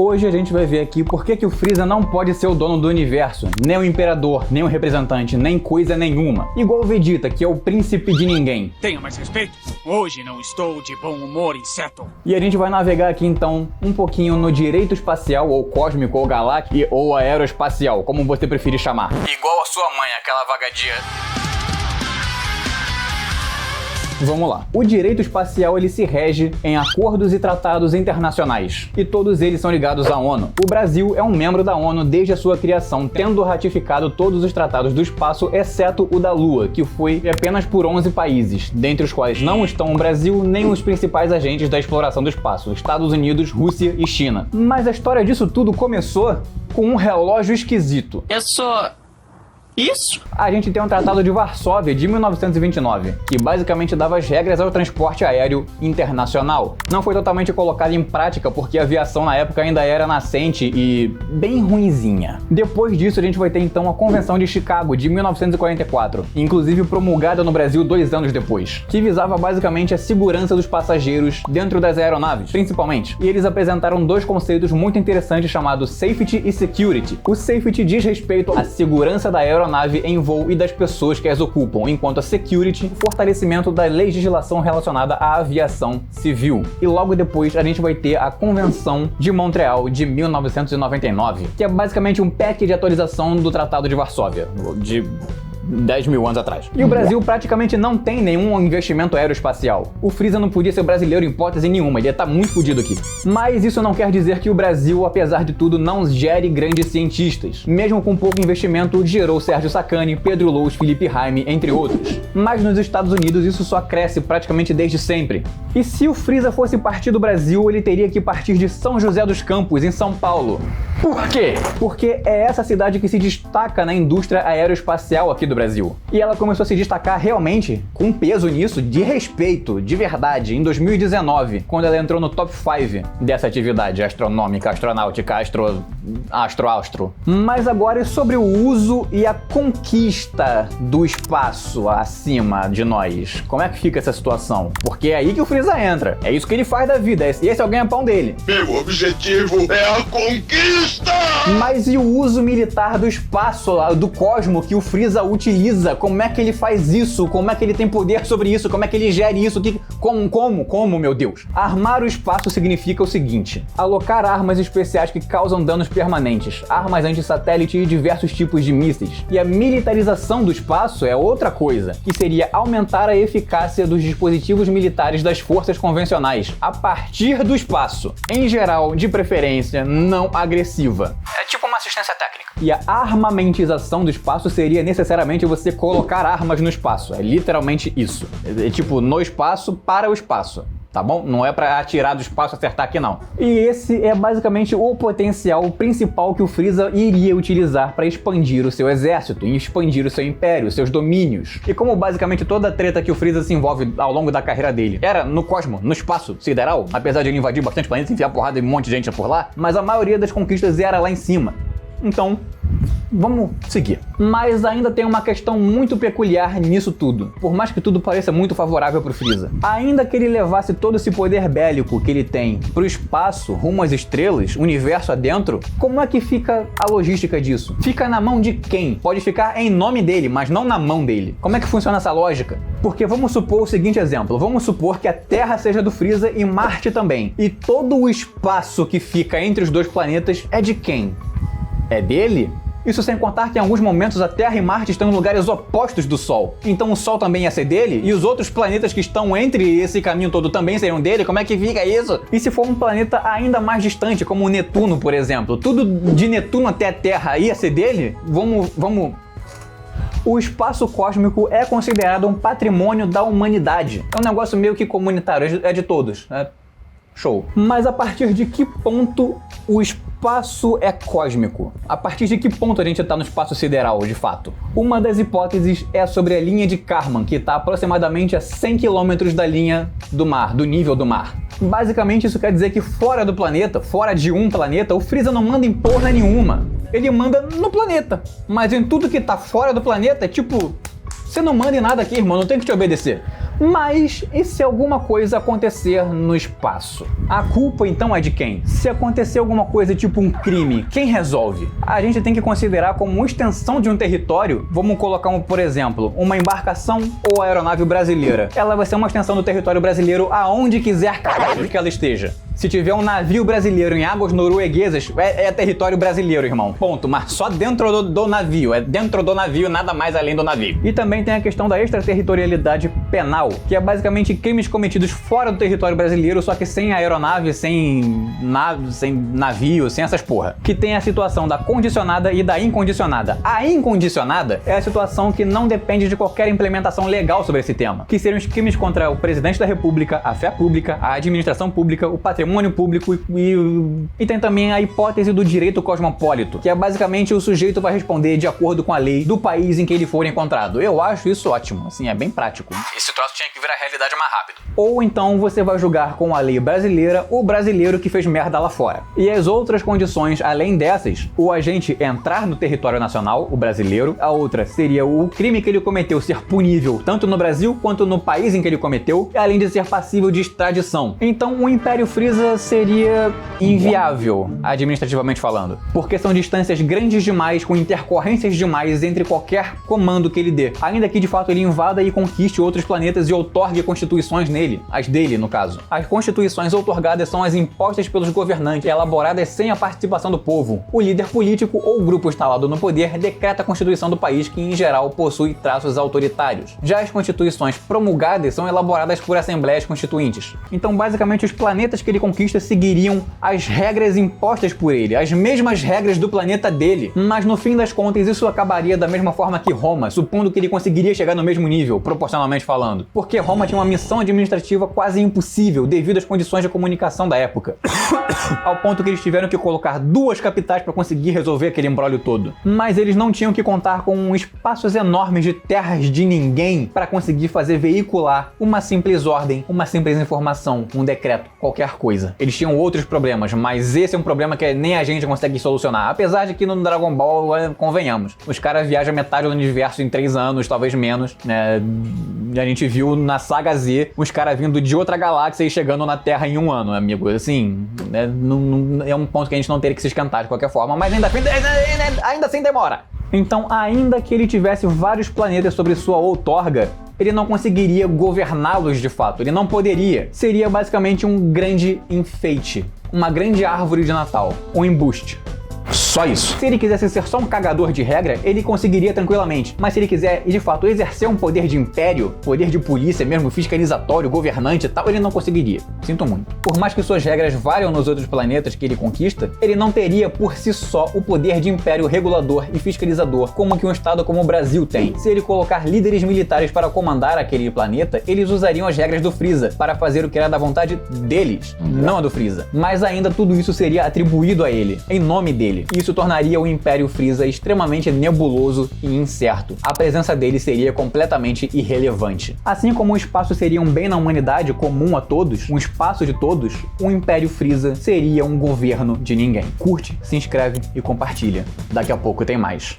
Hoje a gente vai ver aqui por que o Freeza não pode ser o dono do universo, nem o imperador, nem o representante, nem coisa nenhuma. Igual o Vegeta, que é o príncipe de ninguém. Tenha mais respeito. Hoje não estou de bom humor, inseto. E a gente vai navegar aqui então um pouquinho no direito espacial, ou cósmico, ou galáctico, ou aeroespacial, como você preferir chamar. Igual a sua mãe, aquela vagadia. Vamos lá. O direito espacial ele se rege em acordos e tratados internacionais, e todos eles são ligados à ONU. O Brasil é um membro da ONU desde a sua criação, tendo ratificado todos os tratados do espaço, exceto o da Lua, que foi apenas por 11 países, dentre os quais não estão o Brasil nem os principais agentes da exploração do espaço, Estados Unidos, Rússia e China. Mas a história disso tudo começou com um relógio esquisito. Eu sou... isso? A gente tem um Tratado de Varsóvia de 1929, que basicamente dava as regras ao transporte aéreo internacional. Não foi totalmente colocado em prática porque a aviação na época ainda era nascente e bem ruinzinha. Depois disso a gente vai ter então a Convenção de Chicago de 1944, inclusive promulgada no Brasil 2 anos depois, que visava basicamente a segurança dos passageiros dentro das aeronaves, principalmente. E eles apresentaram dois conceitos muito interessantes chamados Safety e Security. O Safety diz respeito à segurança da aeronave em voo e das pessoas que as ocupam, enquanto a Security, o fortalecimento da legislação relacionada à aviação civil. E logo depois a gente vai ter a Convenção de Montreal de 1999, que é basicamente um pack de atualização do Tratado de Varsóvia, de 10 mil anos atrás. E o Brasil praticamente não tem nenhum investimento aeroespacial. O Freeza não podia ser brasileiro em hipótese nenhuma, ele ia estar muito fodido aqui. Mas isso não quer dizer que o Brasil, apesar de tudo, não gere grandes cientistas. Mesmo com pouco investimento, gerou Sérgio Sacani, Pedro Lous, Felipe Raime, entre outros. Mas nos Estados Unidos isso só cresce praticamente desde sempre. E se o Freeza fosse partir do Brasil, ele teria que partir de São José dos Campos, em São Paulo. Por quê? Porque é essa cidade que se destaca na indústria aeroespacial aqui do Brasil. E ela começou a se destacar realmente com peso nisso, de respeito, de verdade, em 2019, quando ela entrou no top 5 dessa atividade astronômica, astronáutica, astro. Mas agora é sobre o uso e a conquista do espaço acima de nós. Como é que fica essa situação? Porque é aí que o Freeza entra. É isso que ele faz da vida. Esse é o ganha-pão dele. Meu objetivo é a conquista! Mas e o uso militar do espaço, do cosmo que o Freeza utiliza? Como é que ele faz isso? Como é que ele tem poder sobre isso? Como é que ele gere isso? Como, meu Deus? Armar o espaço significa o seguinte: alocar armas especiais que causam danos permanentes, armas anti-satélite e diversos tipos de mísseis. E a militarização do espaço é outra coisa, que seria aumentar a eficácia dos dispositivos militares das forças convencionais a partir do espaço, em geral, de preferência, não agressiva. É tipo uma assistência técnica. E a armamentização do espaço seria necessariamente você colocar armas no espaço. É literalmente isso. É tipo, no espaço, para o espaço. Tá bom? Não é pra atirar do espaço e acertar aqui, não. E esse é basicamente o potencial principal que o Freeza iria utilizar para expandir o seu exército, e expandir o seu império, seus domínios. E como basicamente toda a treta que o Freeza se envolve ao longo da carreira dele era no cosmo, no espaço sideral, apesar de ele invadir bastante planetas, enfiar porrada e um monte de gente por lá, mas a maioria das conquistas era lá em cima. Então, vamos seguir. Mas ainda tem uma questão muito peculiar nisso tudo. Por mais que tudo pareça muito favorável pro Freeza, ainda que ele levasse todo esse poder bélico que ele tem pro espaço, rumo às estrelas, universo adentro, como é que fica a logística disso? Fica na mão de quem? Pode ficar em nome dele, mas não na mão dele. Como é que funciona essa lógica? Porque vamos supor o seguinte exemplo. Vamos supor que a Terra seja do Freeza e Marte também. E todo o espaço que fica entre os dois planetas é de quem? É dele? Isso sem contar que em alguns momentos a Terra e Marte estão em lugares opostos do Sol. Então o Sol também ia ser dele? E os outros planetas que estão entre esse caminho todo também seriam dele? Como é que fica isso? E se for um planeta ainda mais distante, como o Netuno, por exemplo? Tudo de Netuno até a Terra ia ser dele? Vamos... O espaço cósmico é considerado um patrimônio da humanidade. É um negócio meio que comunitário, é de todos, né? Show. Mas a partir de que ponto o espaço é cósmico? A partir de que ponto a gente está no espaço sideral, de fato? Uma das hipóteses é sobre a linha de Kármán, que está aproximadamente a 100 km da linha do mar, do nível do mar. Basicamente isso quer dizer que fora do planeta, fora de um planeta, o Freeza não manda em porra nenhuma. Ele manda no planeta. Mas em tudo que tá fora do planeta, é tipo... Você não manda em nada aqui, irmão, não tem que te obedecer. Mas e se alguma coisa acontecer no espaço? A culpa então é de quem? Se acontecer alguma coisa tipo um crime, quem resolve? A gente tem que considerar como uma extensão de um território, vamos colocar por exemplo, uma embarcação ou aeronave brasileira. Ela vai ser uma extensão do território brasileiro aonde quiser que ela esteja. Se tiver um navio brasileiro em águas norueguesas, é território brasileiro, irmão. Ponto. Mas só dentro do navio. É dentro do navio, nada mais além do navio. E também tem a questão da extraterritorialidade penal, que é basicamente crimes cometidos fora do território brasileiro, só que sem aeronave, sem navio, sem essas porra. Que tem a situação da condicionada e da incondicionada. A incondicionada é a situação que não depende de qualquer implementação legal sobre esse tema, que seriam os crimes contra o presidente da república, a fé pública, a administração pública, o patrimônio público e tem também a hipótese do direito cosmopolito, que é basicamente o sujeito vai responder de acordo com a lei do país em que ele for encontrado. Eu acho isso ótimo, assim, é bem prático. Esse troço tinha que virar realidade mais rápido. Ou então você vai julgar com a lei brasileira o brasileiro que fez merda lá fora. E as outras condições, além dessas, o agente entrar no território nacional, o brasileiro, a outra seria o crime que ele cometeu ser punível tanto no Brasil quanto no país em que ele cometeu, além de ser passível de extradição. Então o Império Freeza seria inviável, administrativamente falando, porque são distâncias grandes demais, com intercorrências demais entre qualquer comando que ele dê, ainda que de fato ele invada e conquiste outros planetas e outorgue constituições nele, as dele no caso. As constituições outorgadas são as impostas pelos governantes, elaboradas sem a participação do povo. O líder político ou grupo instalado no poder decreta a constituição do país, que em geral possui traços autoritários. Já as constituições promulgadas são elaboradas por assembleias constituintes. Então basicamente os planetas que ele conquista seguiriam as regras impostas por ele, as mesmas regras do planeta dele, mas no fim das contas isso acabaria da mesma forma que Roma, supondo que ele conseguiria chegar no mesmo nível, proporcionalmente falando, porque Roma tinha uma missão administrativa quase impossível devido às condições de comunicação da época, ao ponto que eles tiveram que colocar 2 capitais para conseguir resolver aquele imbróglio todo. Mas eles não tinham que contar com espaços enormes de terras de ninguém para conseguir fazer veicular uma simples ordem, uma simples informação, um decreto, qualquer coisa. Eles tinham outros problemas, mas esse é um problema que nem a gente consegue solucionar. Apesar de que no Dragon Ball, convenhamos, os caras viajam metade do universo em 3 anos, talvez menos, né? A gente viu na saga Z os caras vindo de outra galáxia e chegando na Terra em 1 ano, amigo. Assim, né? É um ponto que a gente não teria que se esquentar de qualquer forma, mas ainda assim demora. Então, ainda que ele tivesse vários planetas sobre sua outorga, ele não conseguiria governá-los de fato, ele não poderia. Seria basicamente um grande enfeite, uma grande árvore de Natal, um embuste. Só isso. Se ele quisesse ser só um cagador de regra, ele conseguiria tranquilamente. Mas se ele quiser, de fato, exercer um poder de império, poder de polícia mesmo, fiscalizatório, governante e tal, ele não conseguiria. Sinto muito. Por mais que suas regras valham nos outros planetas que ele conquista, ele não teria por si só o poder de império regulador e fiscalizador como que um estado como o Brasil tem. Se ele colocar líderes militares para comandar aquele planeta, eles usariam as regras do Freeza para fazer o que era da vontade deles, não a do Freeza. Mas ainda tudo isso seria atribuído a ele, em nome dele. Isso tornaria o Império Freeza extremamente nebuloso e incerto. A presença dele seria completamente irrelevante. Assim como o espaço seria um bem na humanidade comum a todos, um espaço de todos, o Império Freeza seria um governo de ninguém. Curte, se inscreve e compartilha. Daqui a pouco tem mais.